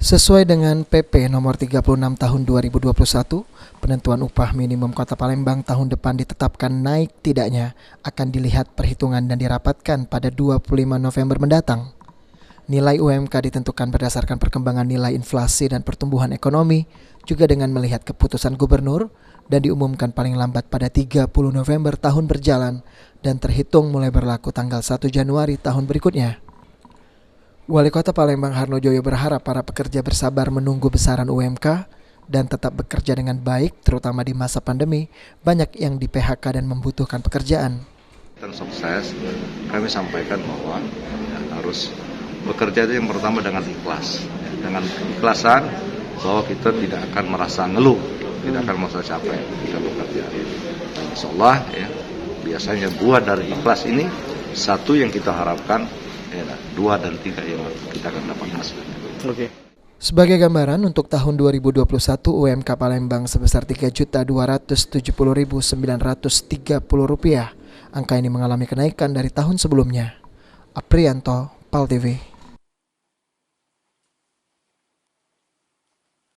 Sesuai dengan PP nomor 36 tahun 2021, penentuan upah minimum Kota Palembang tahun depan ditetapkan naik tidaknya akan dilihat perhitungan dan dirapatkan pada 25 November mendatang. Nilai UMK ditentukan berdasarkan perkembangan nilai inflasi dan pertumbuhan ekonomi, juga dengan melihat keputusan gubernur dan diumumkan paling lambat pada 30 November tahun berjalan dan terhitung mulai berlaku tanggal 1 Januari tahun berikutnya. Wali Kota Palembang Harnojoyo berharap para pekerja bersabar menunggu besaran UMK dan tetap bekerja dengan baik, terutama di masa pandemi, banyak yang di PHK dan membutuhkan pekerjaan. Dan sukses, kami sampaikan bahwa harus bekerja itu yang pertama dengan ikhlas, dengan ikhlasan bahwa kita tidak akan merasa ngeluh, tidak akan merasa capek kita bekerja. Dan insya Allah biasanya buah dari ikhlas ini satu yang kita harapkan. 2 dan 3 yang kita akan dapat hasilnya. Oke. Sebagai gambaran, untuk tahun 2021 UMK Palembang sebesar Rp3.270.930. Angka ini mengalami kenaikan dari tahun sebelumnya. Aprianto, PAL TV.